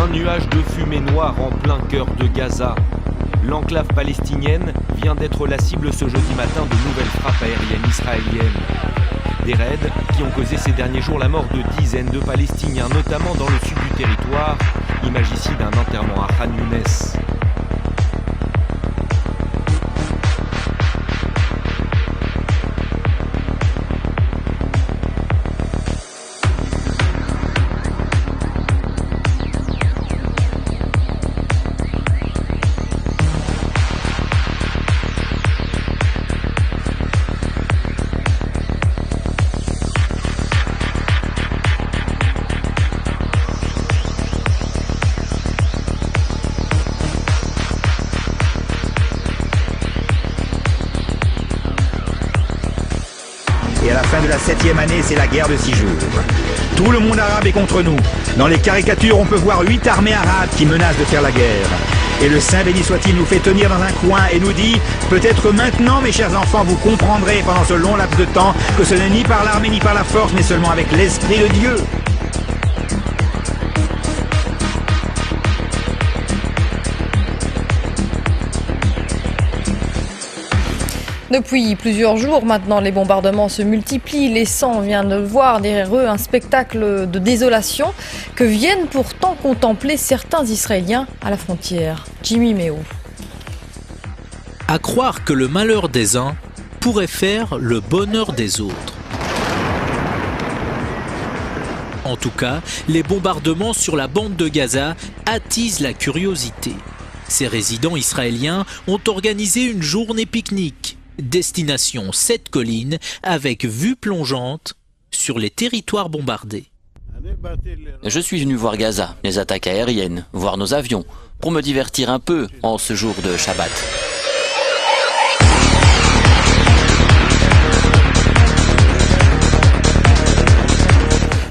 Un nuage de fumée noire en plein cœur de Gaza. L'enclave palestinienne vient d'être la cible ce jeudi matin de nouvelles frappes aériennes israéliennes. Des raids qui ont causé ces derniers jours la mort de dizaines de Palestiniens, notamment dans le sud du territoire, image ici d'un enterrement à Khan Younes. Et à la fin de la 7e année, c'est la guerre de 6 jours. Tout le monde arabe est contre nous. Dans les caricatures, on peut voir 8 armées arabes qui menacent de faire la guerre. Et le Saint béni soit-il nous fait tenir dans un coin et nous dit « Peut-être maintenant, mes chers enfants, vous comprendrez pendant ce long laps de temps que ce n'est ni par l'armée ni par la force, mais seulement avec l'Esprit de Dieu. » Depuis plusieurs jours maintenant, les bombardements se multiplient, laissant, on vient de le voir, derrière eux un spectacle de désolation que viennent pourtant contempler certains Israéliens à la frontière. Jimmy Méo. À croire que le malheur des uns pourrait faire le bonheur des autres. En tout cas, les bombardements sur la bande de Gaza attisent la curiosité. Ces résidents israéliens ont organisé une journée pique-nique. Destination 7 collines avec vue plongeante sur les territoires bombardés. Je suis venu voir Gaza, les attaques aériennes, voir nos avions, pour me divertir un peu en ce jour de Shabbat.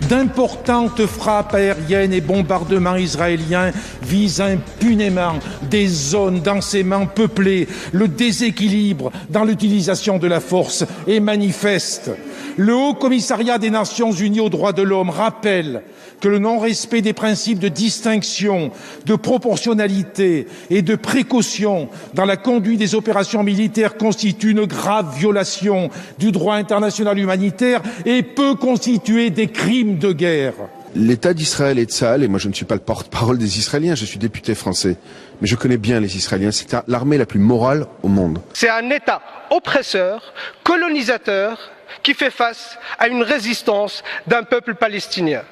D'importantes frappes aériennes et bombardements israéliens visent impunément des zones densément peuplées. Le déséquilibre dans l'utilisation de la force est manifeste. Le Haut Commissariat des Nations Unies aux droits de l'homme rappelle que le non-respect des principes de distinction, de proportionnalité et de précaution dans la conduite des opérations militaires constitue une grave violation du droit international humanitaire et peut constituer des crimes de guerre. L'État d'Israël et de Tsahal, et moi je ne suis pas le porte-parole des Israéliens, je suis député français, mais je connais bien les Israéliens, c'est l'armée la plus morale au monde. C'est un État oppresseur, colonisateur, qui fait face à une résistance d'un peuple palestinien.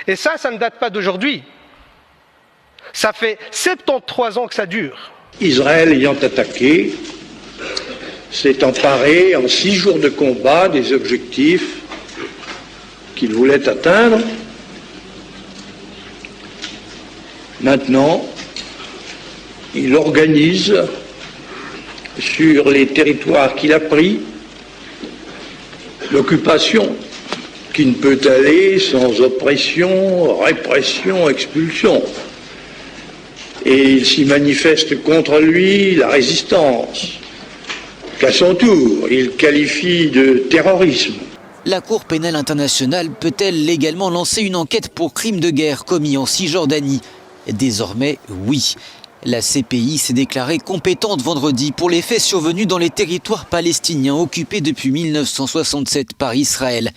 Et ça ne date pas d'aujourd'hui. Ça fait 73 ans que ça dure. Israël ayant attaqué, s'est emparé en 6 jours de combat des objectifs qu'il voulait atteindre. Maintenant, il organise sur les territoires qu'il a pris l'occupation qui ne peut aller sans oppression, répression, expulsion. Et il s'y manifeste contre lui la résistance, qu'à son tour, il qualifie de terrorisme. La Cour pénale internationale peut-elle légalement lancer une enquête pour crimes de guerre commis en Cisjordanie? Désormais, oui. La CPI s'est déclarée compétente vendredi pour les faits survenus dans les territoires palestiniens occupés depuis 1967 par Israël.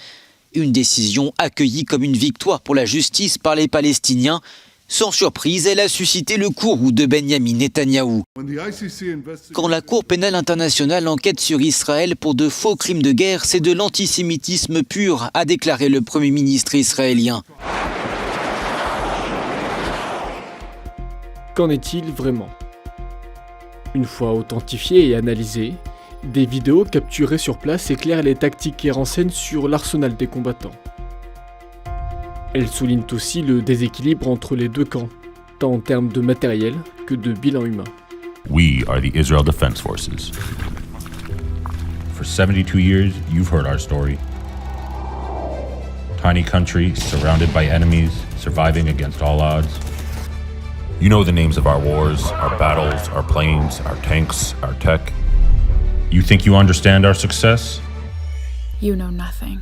Une décision accueillie comme une victoire pour la justice par les Palestiniens. Sans surprise, elle a suscité le courroux de Benyamin Netanyahou. Quand la Cour pénale internationale enquête sur Israël pour de faux crimes de guerre, c'est de l'antisémitisme pur, a déclaré le Premier ministre israélien. Qu'en est-il vraiment? Une fois authentifiées et analysées, des vidéos capturées sur place éclairent les tactiques et renseignent sur l'arsenal des combattants. Elles soulignent aussi le déséquilibre entre les deux camps, tant en termes de matériel que de bilan humain. We are the Israel Defense Forces. For 72 years, you've heard our story. Tiny country, surrounded by enemies, surviving against all odds. You know the names of our wars, our battles, our planes, our tanks, our tech. You think you understand our success? You know nothing.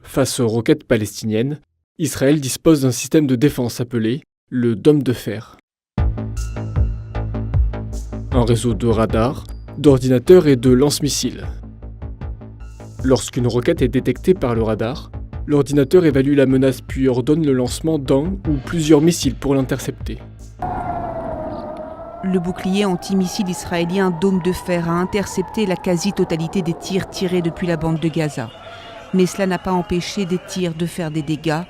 Face aux roquettes palestiniennes, Israël dispose d'un système de défense appelé le dôme de fer. Un réseau de radars, d'ordinateurs et de lance-missiles. Lorsqu'une roquette est détectée par le radar, l'ordinateur évalue la menace puis ordonne le lancement d'un ou plusieurs missiles pour l'intercepter. Le bouclier antimissile israélien Dôme de fer a intercepté la quasi-totalité des tirs tirés depuis la bande de Gaza. Mais cela n'a pas empêché des tirs de faire des dégâts.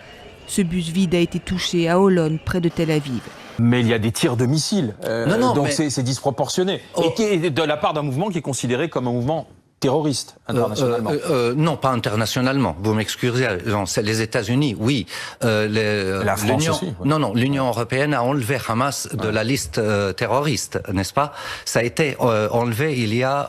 Ce bus vide a été touché à Holon, près de Tel Aviv. Mais il y a des tirs de missiles, donc mais... c'est disproportionné. Et de la part d'un mouvement qui est considéré comme un mouvement terroriste internationalement. Non, pas internationalement. Vous m'excusez, c'est les États-Unis, oui. La France aussi. Ouais. Non, l'Union européenne a enlevé Hamas de la liste terroriste, n'est-ce pas? Ça a été enlevé il y a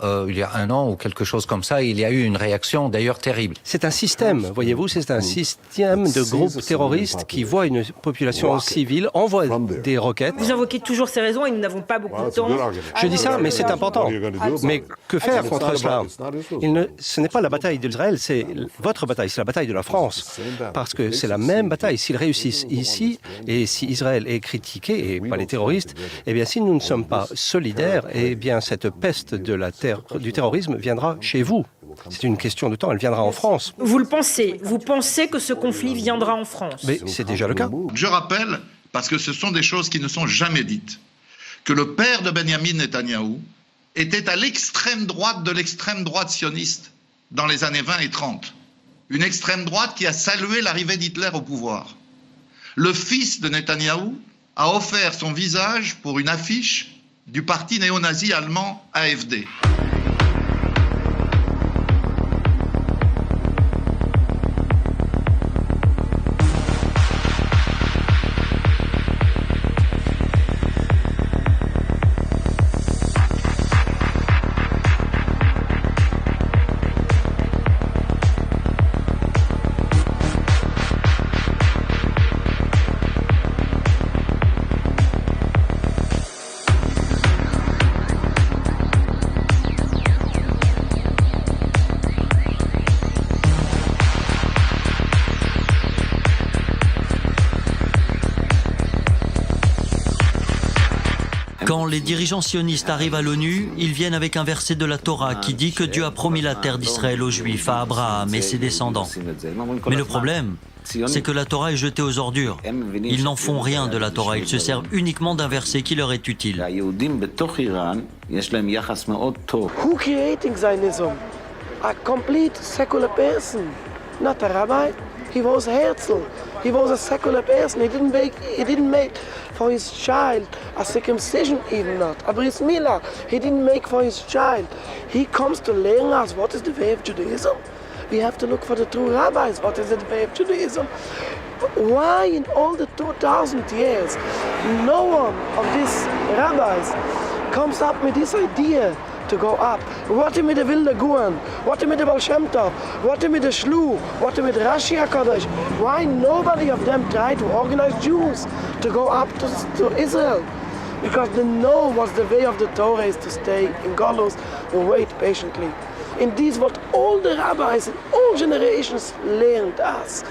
1 an ou quelque chose comme ça. Il y a eu une réaction d'ailleurs terrible. C'est un système, voyez-vous, c'est un système de groupes terroristes qui voient une population civile, envoie des roquettes. Vous invoquez toujours ces raisons et nous n'avons pas beaucoup de temps. Je dis ça, mais c'est important. Mais que faire contre cela? Ce n'est pas la bataille d'Israël, c'est votre bataille, c'est la bataille de la France. Parce que c'est la même bataille. S'ils réussissent ici, et si Israël est critiqué, et pas les terroristes, eh bien si nous ne sommes pas solidaires, eh bien cette peste du terrorisme viendra chez vous. C'est une question de temps, elle viendra en France. Vous le pensez? Vous pensez que ce conflit viendra en France? Mais c'est déjà le cas. Je rappelle, parce que ce sont des choses qui ne sont jamais dites, que le père de Benjamin Netanyahou était à l'extrême droite de l'extrême droite sioniste dans les années 20 et 30. Une extrême droite qui a salué l'arrivée d'Hitler au pouvoir. Le fils de Netanyahou a offert son visage pour une affiche du parti néo-nazi allemand AfD. Quand les dirigeants sionistes arrivent à l'ONU, ils viennent avec un verset de la Torah qui dit que Dieu a promis la terre d'Israël aux Juifs, à Abraham et ses descendants. Mais le problème, c'est que la Torah est jetée aux ordures. Ils n'en font rien de la Torah, ils se servent uniquement d'un verset qui leur est utile. Who creating Zionism? A complete secular person, not a rabbi. He was Herzl. He was a secular person. He didn't make for his child a circumcision, even not a bris milah. He didn't make for his child. He comes to learn us what is the way of Judaism. We have to look for the true rabbis. What is the way of Judaism? Why in all the 2,000 years no one of these rabbis comes up with this idea to go up? What mit der Wilde Guren? What mit der Baal Shem Tov? What mit der Shlu? What mit Rashi HaKadosh? Why nobody of them tried to organize Jews to go up to Israel? Because they know what the way of the Torah is, to stay in Golus and wait patiently. And this is what all the rabbis in all generations learned us.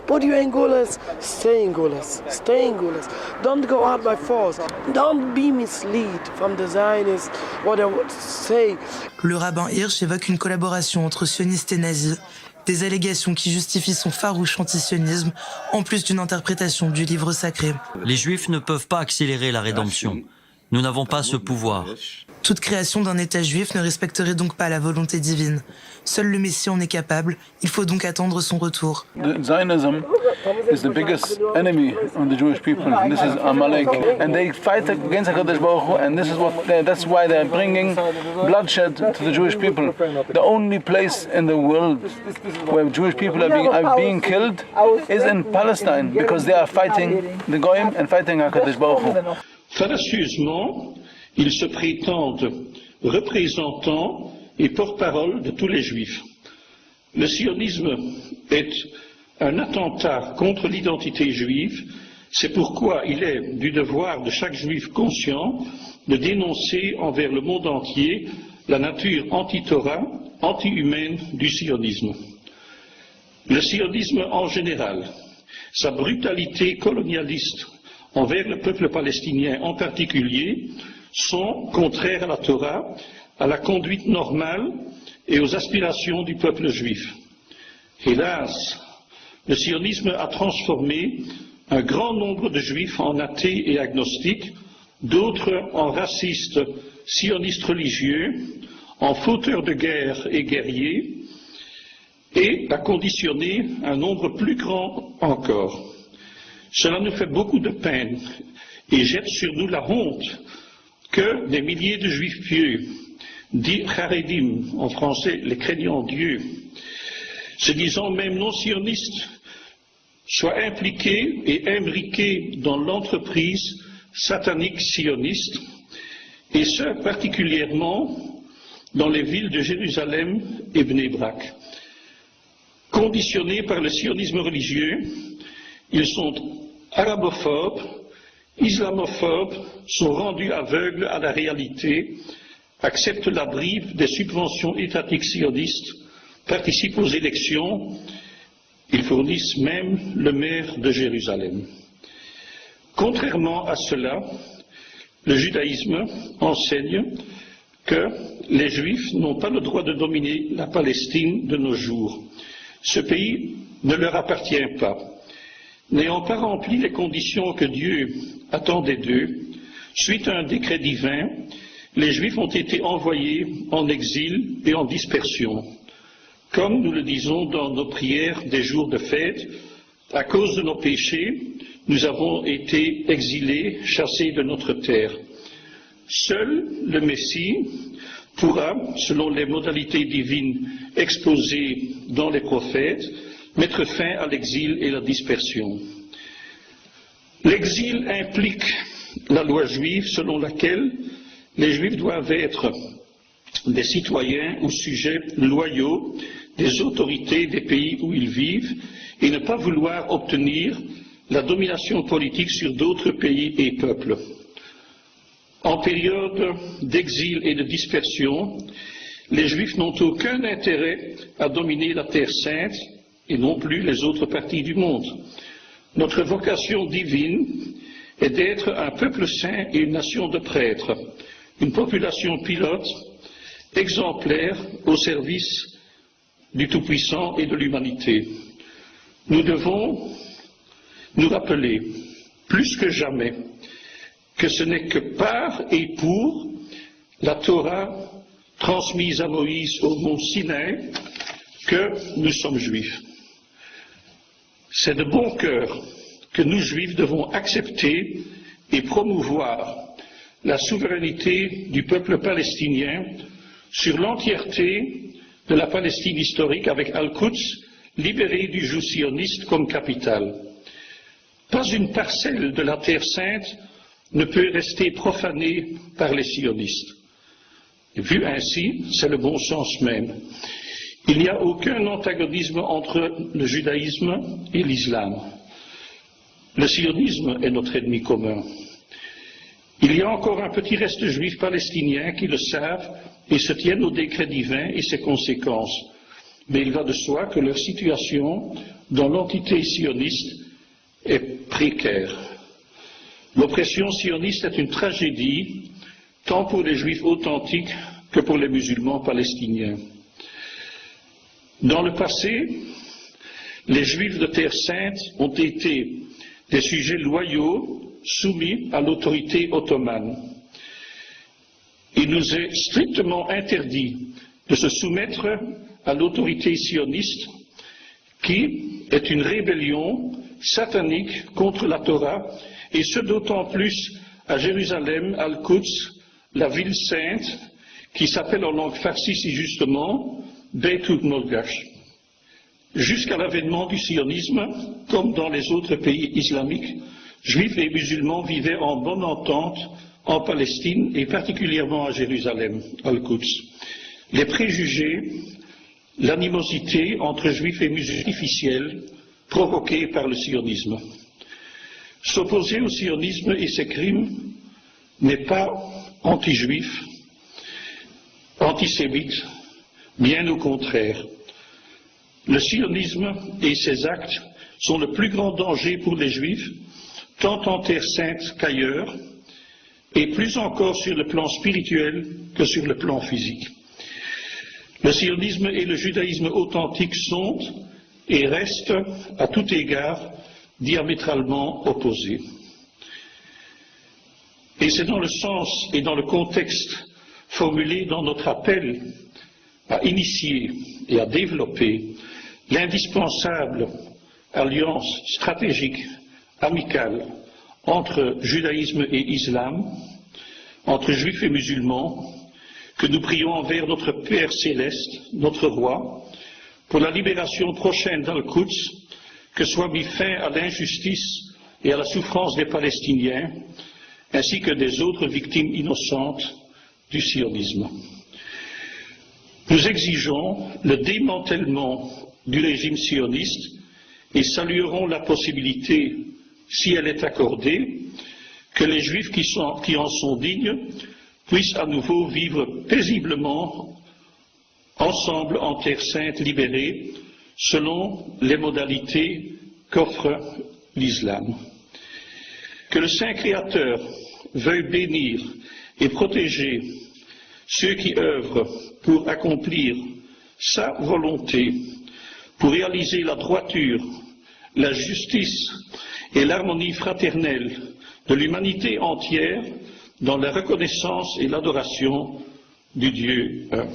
Put you in Gulas, stay in Gulas, stay in Gulas. Don't go out by force. Don't be misled from the Zionists, what they would say. Le rabbin Hirsch évoque une collaboration entre sionistes et nazis, des allégations qui justifient son farouche antisionisme, en plus d'une interprétation du livre sacré. Les Juifs ne peuvent pas accélérer la rédemption. Nous n'avons pas ce pouvoir. Toute création d'un État juif ne respecterait donc pas la volonté divine. Seul le Messie en est capable, il faut donc attendre son retour. Zionism is the biggest enemy of the Jewish people. This is Amalek, and they fight against HaKadosh Baruch Hu, and that's why they're bringing bloodshed to the Jewish people. The only place in the world where Jewish people are being killed is in Palestine, because they are fighting the Goyim and fighting HaKadosh Baruch Hu. Fallacieusement, ils se prétendent représentants et porte-parole de tous les Juifs. Le sionisme est un attentat contre l'identité juive, c'est pourquoi il est du devoir de chaque Juif conscient de dénoncer envers le monde entier la nature anti-Torah, anti-humaine du sionisme. Le sionisme en général, sa brutalité colonialiste envers le peuple palestinien en particulier sont contraires à la Torah, à la conduite normale et aux aspirations du peuple juif. Hélas, le sionisme a transformé un grand nombre de juifs en athées et agnostiques, d'autres en racistes sionistes religieux, en fauteurs de guerre et guerriers, et a conditionné un nombre plus grand encore. Cela nous fait beaucoup de peine et jette sur nous la honte que des milliers de juifs pieux, dits charedim, en français les craignants Dieu, se disant même non sionistes, soient impliqués et imbriqués dans l'entreprise satanique sioniste, et ce particulièrement dans les villes de Jérusalem et Bnei Brak. Conditionnés par le sionisme religieux, ils sont arabophobes, islamophobes, sont rendus aveugles à la réalité, acceptent la bribe des subventions étatiques sionistes, participent aux élections, ils fournissent même le maire de Jérusalem. Contrairement à cela, le judaïsme enseigne que les Juifs n'ont pas le droit de dominer la Palestine de nos jours. Ce pays ne leur appartient pas. N'ayant pas rempli les conditions que Dieu attendait d'eux, suite à un décret divin, les Juifs ont été envoyés en exil et en dispersion. Comme nous le disons dans nos prières des jours de fête, à cause de nos péchés, nous avons été exilés, chassés de notre terre. Seul le Messie pourra, selon les modalités divines exposées dans les prophètes, mettre fin à l'exil et la dispersion. L'exil implique la loi juive selon laquelle les Juifs doivent être des citoyens ou sujets loyaux des autorités des pays où ils vivent et ne pas vouloir obtenir la domination politique sur d'autres pays et peuples. En période d'exil et de dispersion, les Juifs n'ont aucun intérêt à dominer la Terre sainte et non plus les autres parties du monde. Notre vocation divine est d'être un peuple saint et une nation de prêtres, une population pilote, exemplaire au service du Tout-Puissant et de l'humanité. Nous devons nous rappeler, plus que jamais, que ce n'est que par et pour la Torah transmise à Moïse au mont Sinaï que nous sommes juifs. C'est de bon cœur que nous, juifs, devons accepter et promouvoir la souveraineté du peuple palestinien sur l'entièreté de la Palestine historique avec Al-Quds, libérée du joug sioniste comme capitale. Pas une parcelle de la Terre sainte ne peut rester profanée par les sionistes. Et vu ainsi, c'est le bon sens même. Il n'y a aucun antagonisme entre le judaïsme et l'islam. Le sionisme est notre ennemi commun. Il y a encore un petit reste juif palestinien qui le savent et se tiennent au décret divin et ses conséquences. Mais il va de soi que leur situation dans l'entité sioniste est précaire. L'oppression sioniste est une tragédie, tant pour les Juifs authentiques que pour les musulmans palestiniens. Dans le passé, les Juifs de Terre Sainte ont été des sujets loyaux soumis à l'autorité ottomane. Il nous est strictement interdit de se soumettre à l'autorité sioniste qui est une rébellion satanique contre la Torah, et ce d'autant plus à Jérusalem, Al-Quds, la ville sainte, qui s'appelle en langue farsi si justement Beit Moqdash. Jusqu'à l'avènement du sionisme, comme dans les autres pays islamiques, juifs et musulmans vivaient en bonne entente en Palestine et particulièrement à Jérusalem, Al-Quds. Les préjugés, l'animosité entre juifs et musulmans artificielle provoquée par le sionisme. S'opposer au sionisme et ses crimes n'est pas anti-juif, antisémite, bien au contraire. Le sionisme et ses actes sont le plus grand danger pour les juifs tant en Terre Sainte qu'ailleurs, et plus encore sur le plan spirituel que sur le plan physique. Le sionisme et le judaïsme authentique sont et restent à tout égard diamétralement opposés. Et c'est dans le sens et dans le contexte formulé dans notre appel à initier et à développer l'indispensable alliance stratégique, amicale, entre judaïsme et islam, entre juifs et musulmans, que nous prions envers notre Père céleste, notre roi, pour la libération prochaine d'Al-Quds, que soit mis fin à l'injustice et à la souffrance des Palestiniens, ainsi que des autres victimes innocentes du sionisme. Nous exigeons le démantèlement du régime sioniste et saluerons la possibilité, si elle est accordée, que les Juifs qui en sont dignes puissent à nouveau vivre paisiblement ensemble en Terre Sainte libérée, selon les modalités qu'offre l'islam. Que le Saint Créateur veuille bénir et protéger ceux qui œuvrent pour accomplir sa volonté, pour réaliser la droiture, la justice et l'harmonie fraternelle de l'humanité entière dans la reconnaissance et l'adoration du Dieu un.